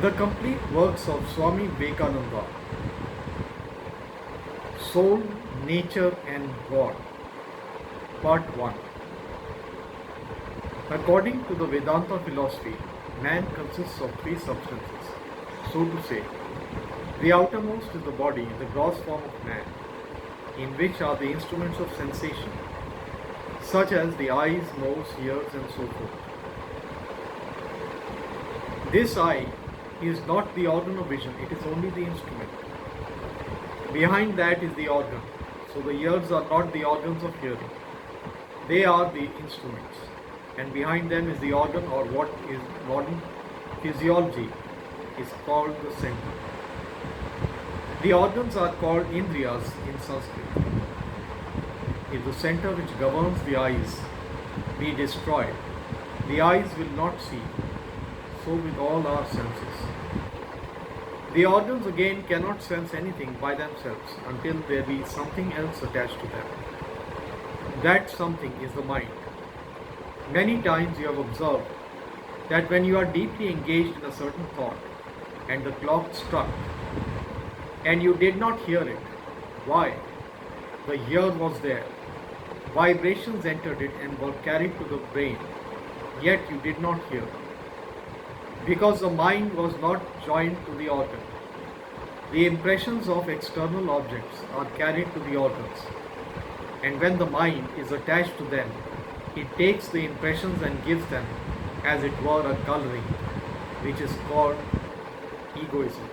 The complete works of Swami Vivekananda, Soul, Nature and God, Part 1. According to the Vedanta philosophy, man consists of three substances. So to say, the outermost is the body, the gross form of man, in which are the instruments of sensation, such as the eyes, nose, ears, and so forth. This eye is not the organ of vision, it is only the instrument. Behind that is the organ. So the ears are not the organs of hearing, they are the instruments. And behind them is the organ, or what is modern physiology is called the center. The organs are called indriyas in Sanskrit. If the center which governs the eyes be destroyed, the eyes will not see. So with all our senses. The organs again cannot sense anything by themselves until there be something else attached to them. That something is the mind. Many times you have observed that when you are deeply engaged in a certain thought and the clock struck and you did not hear it, why? The ear was there. Vibrations entered it and were carried to the brain, yet you did not hear. Because the mind was not joined to the organ. The impressions of external objects are carried to the organs, and when the mind is attached to them, it takes the impressions and gives them, as it were, a coloring, which is called egoism.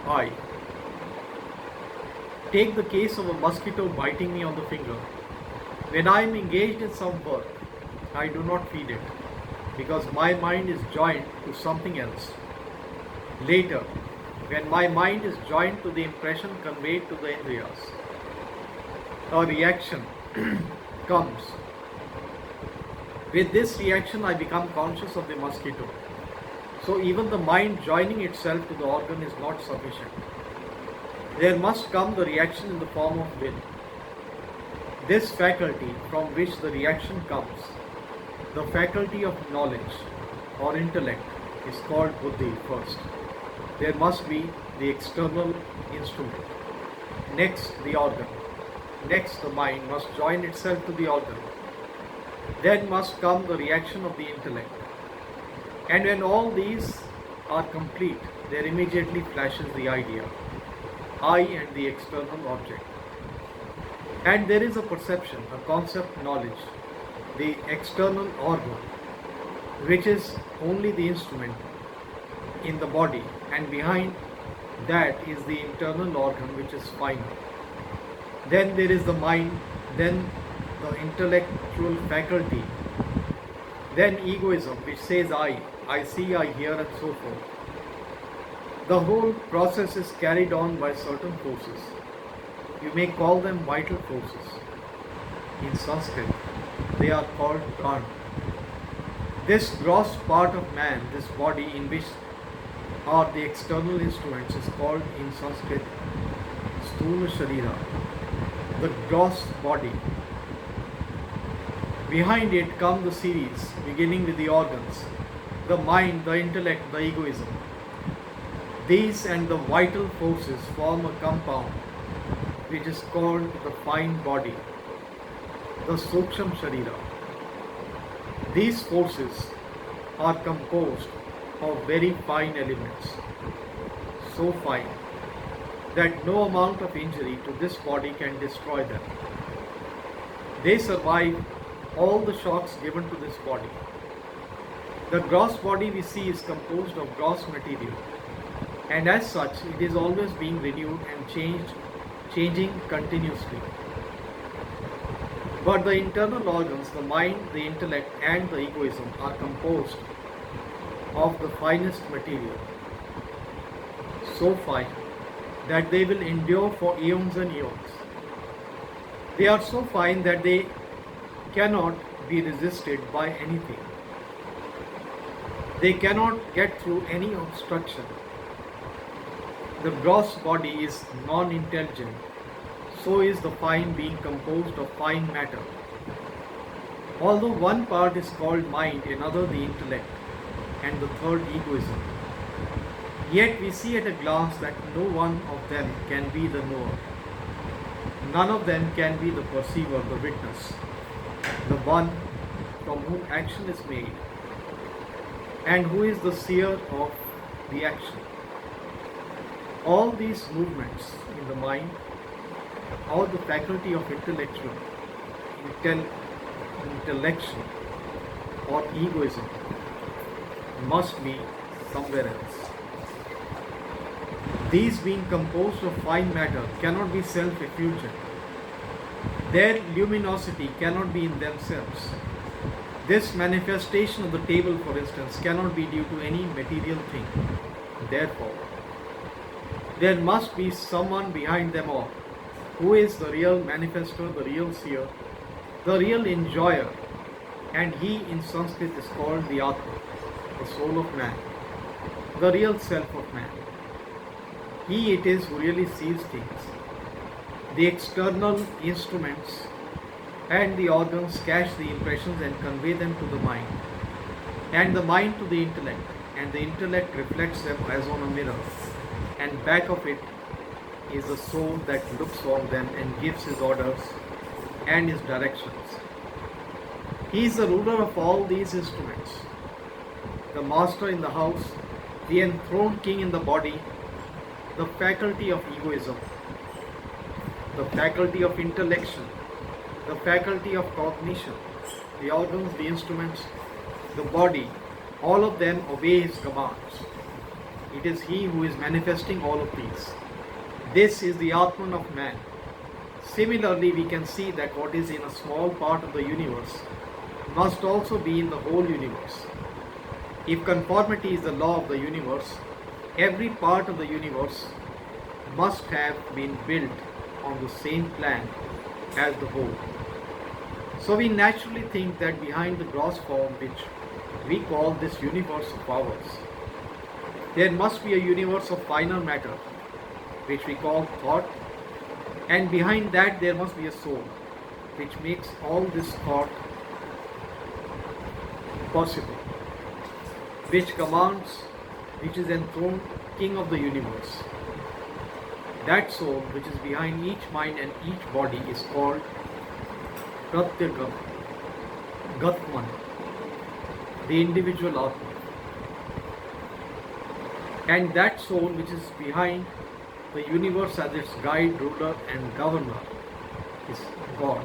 I. Take the case of a mosquito biting me on the finger. When I am engaged in some work, I do not feed it, because my mind is joined to something else. Later, when my mind is joined to the impression conveyed to the indriyas, a reaction comes. With this reaction, I become conscious of the mosquito. So even the mind joining itself to the organ is not sufficient. There must come the reaction in the form of will. This faculty from which the reaction comes, the faculty of knowledge or intellect, is called buddhi first. There must be the external instrument. Next, the organ. Next, the mind must join itself to the organ. Then must come the reaction of the intellect. And when all these are complete, there immediately flashes the idea, I and the external object. And there is a perception, a concept, knowledge, the external organ, which is only the instrument in the body, and behind that is the internal organ, which is final. Then there is the mind, then the intellectual faculty, then egoism, which says I see, I hear, and so forth. The whole process is carried on by certain forces. You may call them vital forces. In Sanskrit, they are called prana. This gross part of man, this body in which are the external instruments, is called in Sanskrit Sthula Sharira, the gross body. Behind it come the series, beginning with the organs, the mind, the intellect, the egoism. These and the vital forces form a compound which is called the fine body, the Suksham Sharira. These forces are composed of very fine elements, so fine that no amount of injury to this body can destroy them. They survive all the shocks given to this body. The gross body we see is composed of gross material, and as such it is always being renewed and changing continuously. But the internal organs, the mind, the intellect and the egoism are composed of the finest material, so fine that they will endure for eons and eons. They are so fine that they cannot be resisted by anything. They cannot get through any obstruction. The gross body is non-intelligent, so is the fine being composed of fine matter. Although one part is called mind, another the intellect, and the third egoism. Yet we see at a glance that no one of them can be the knower. None of them can be the perceiver, the witness, the one from whom action is made, and who is the seer of the action. All these movements in the mind, or the faculty of intellection or egoism, must be somewhere else. These, being composed of fine matter, cannot be self-effulgent. Their luminosity cannot be in themselves. This manifestation of the table, for instance, cannot be due to any material thing. Therefore, there must be someone behind them all, who is the real manifestor, the real seer, the real enjoyer, and he in Sanskrit is called the Atma, the soul of man, the real self of man. He it is who really sees things. The external instruments and the organs catch the impressions and convey them to the mind, and the mind to the intellect, and the intellect reflects them as on a mirror, and back of it is the soul that looks on them and gives his orders and his directions. He is the ruler of all these instruments, the master in the house, the enthroned king in the body, the faculty of egoism, the faculty of intellection, the faculty of cognition, the organs, the instruments, the body, all of them obey his commands. It is he who is manifesting all of these. This is the Atman of man. Similarly, we can see that what is in a small part of the universe must also be in the whole universe. If conformity is the law of the universe, every part of the universe must have been built on the same plan as the whole. So we naturally think that behind the gross form which we call this universe of ours, there must be a universe of finer matter which we call thought, and behind that there must be a soul which makes all this thought possible, which commands, which is enthroned king of the universe. That soul which is behind each mind and each body is called Pratyagam, Gatman, the individual Atma. And that soul which is behind the universe as its guide, ruler and governor is God.